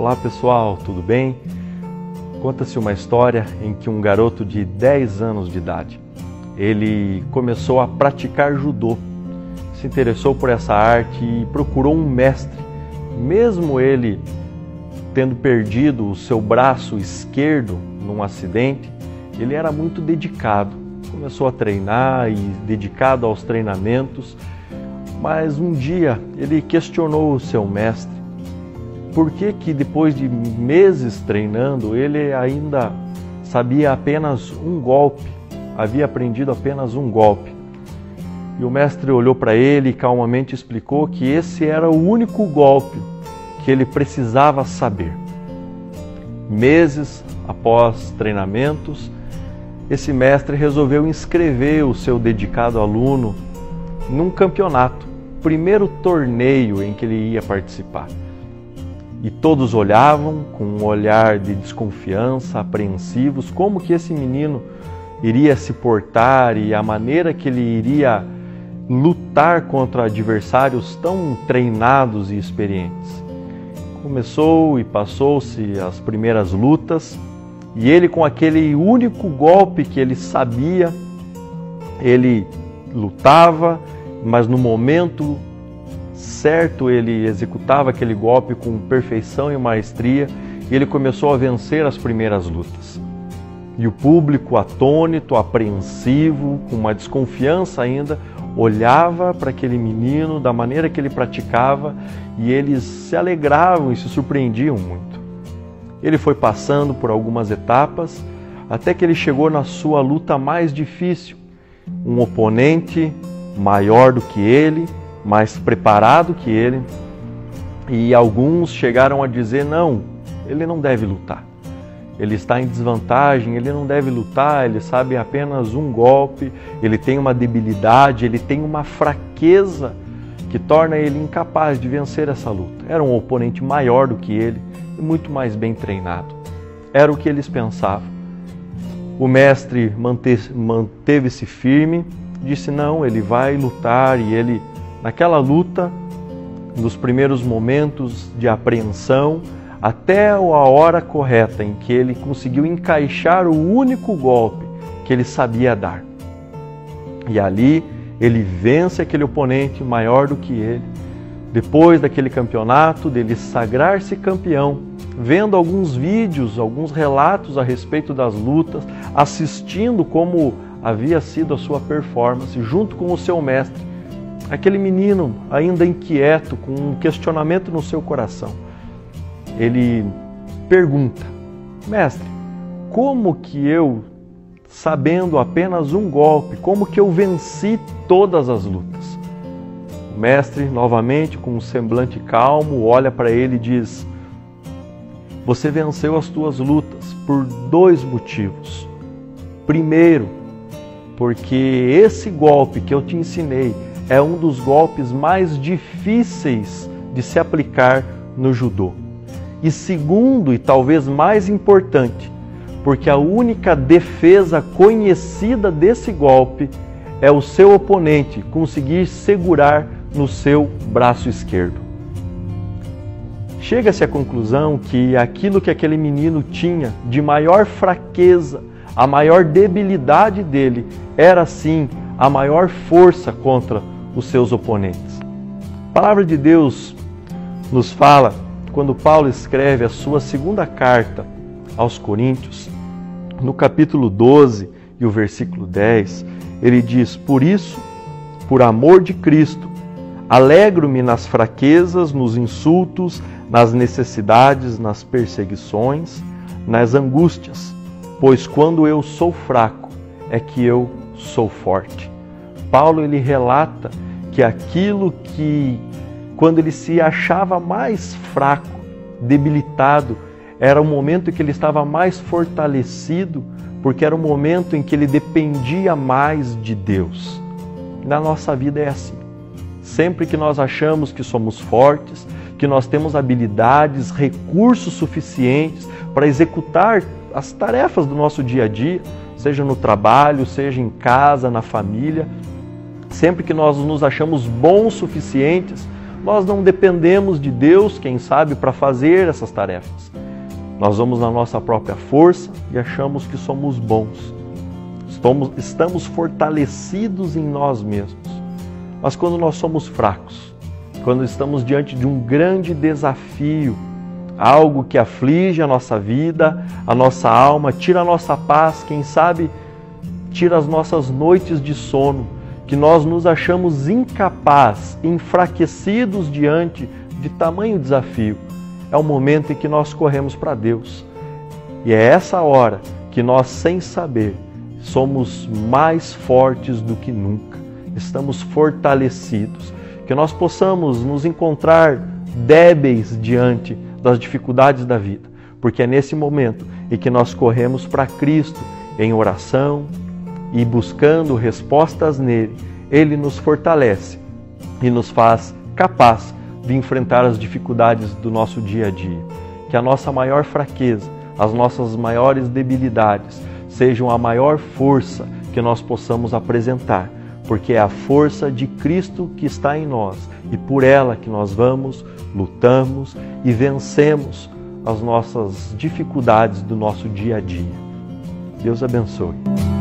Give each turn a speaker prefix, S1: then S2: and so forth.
S1: Olá pessoal, tudo bem? Conta-se uma história em que um garoto de 10 anos de idade, ele começou a praticar judô, se interessou por essa arte e procurou um mestre. Mesmo ele tendo perdido o seu braço esquerdo num acidente, ele era muito dedicado, começou a treinar e dedicado aos treinamentos, mas um dia ele questionou o seu mestre por que depois de meses treinando ele ainda sabia apenas um golpe, havia aprendido apenas um golpe. E o mestre olhou para ele e calmamente explicou que esse era o único golpe que ele precisava saber. Meses após treinamentos, esse mestre resolveu inscrever o seu dedicado aluno num campeonato, primeiro torneio em que ele ia participar. E todos olhavam com um olhar de desconfiança, apreensivos, como que esse menino iria se portar e a maneira que ele iria lutar contra adversários tão treinados e experientes. Começou e passou-se as primeiras lutas e ele, com aquele único golpe que ele sabia, ele lutava, mas no momento certo ele executava aquele golpe com perfeição e maestria e ele começou a vencer as primeiras lutas. E o público, atônito, apreensivo, com uma desconfiança ainda, olhava para aquele menino da maneira que ele praticava e eles se alegravam e se surpreendiam muito. Ele foi passando por algumas etapas até que ele chegou na sua luta mais difícil. Um oponente maior do que ele, mais preparado que ele, e alguns chegaram a dizer: não, ele não deve lutar. Ele está em desvantagem, ele não deve lutar, ele sabe apenas um golpe, ele tem uma debilidade, ele tem uma fraqueza que torna ele incapaz de vencer essa luta. Era um oponente maior do que ele e muito mais bem treinado. Era o que eles pensavam. O mestre manteve-se firme, disse: não, ele vai lutar. E ele, naquela luta, nos primeiros momentos de apreensão, até a hora correta em que ele conseguiu encaixar o único golpe que ele sabia dar. E ali ele vence aquele oponente maior do que ele. Depois daquele campeonato, dele sagrar-se campeão, vendo alguns vídeos, alguns relatos a respeito das lutas, assistindo como havia sido a sua performance junto com o seu mestre, aquele menino ainda inquieto, com um questionamento no seu coração. Ele pergunta: mestre, como que eu, sabendo apenas um golpe, como que eu venci todas as lutas? O mestre, novamente, com um semblante calmo, olha para ele e diz: você venceu as tuas lutas por 2 motivos. Primeiro, porque esse golpe que eu te ensinei é um dos golpes mais difíceis de se aplicar no judô. E segundo, e talvez mais importante, porque a única defesa conhecida desse golpe é o seu oponente conseguir segurar no seu braço esquerdo. Chega-se à conclusão que aquilo que aquele menino tinha de maior fraqueza, a maior debilidade dele, era sim a maior força contra os seus oponentes. A palavra de Deus nos fala, quando Paulo escreve a sua segunda carta aos Coríntios, no capítulo 12 e o versículo 10, ele diz: por isso, por amor de Cristo, alegro-me nas fraquezas, nos insultos, nas necessidades, nas perseguições, nas angústias, pois quando eu sou fraco, é que eu sou forte. Paulo, ele relata que aquilo que, quando ele se achava mais fraco, debilitado, era o momento em que ele estava mais fortalecido, porque era o momento em que ele dependia mais de Deus. Na nossa vida é assim. Sempre que nós achamos que somos fortes, que nós temos habilidades, recursos suficientes para executar as tarefas do nosso dia a dia, seja no trabalho, seja em casa, na família, sempre que nós nos achamos bons o suficientes, nós não dependemos de Deus, quem sabe, para fazer essas tarefas. Nós vamos na nossa própria força e achamos que somos bons. Estamos fortalecidos em nós mesmos. Mas quando nós somos fracos, quando estamos diante de um grande desafio, algo que aflige a nossa vida, a nossa alma, tira a nossa paz, quem sabe, tira as nossas noites de sono, que nós nos achamos incapazes, enfraquecidos diante de tamanho desafio, é o momento em que nós corremos para Deus. E é essa hora que nós, sem saber, somos mais fortes do que nunca. Estamos fortalecidos. Que nós possamos nos encontrar débeis diante das dificuldades da vida. Porque é nesse momento em que nós corremos para Cristo em oração e buscando respostas nele. Ele nos fortalece e nos faz capaz de enfrentar as dificuldades do nosso dia a dia. Que a nossa maior fraqueza, as nossas maiores debilidades sejam a maior força que nós possamos apresentar, porque é a força de Cristo que está em nós e por ela que nós vamos, lutamos e vencemos as nossas dificuldades do nosso dia a dia. Deus abençoe.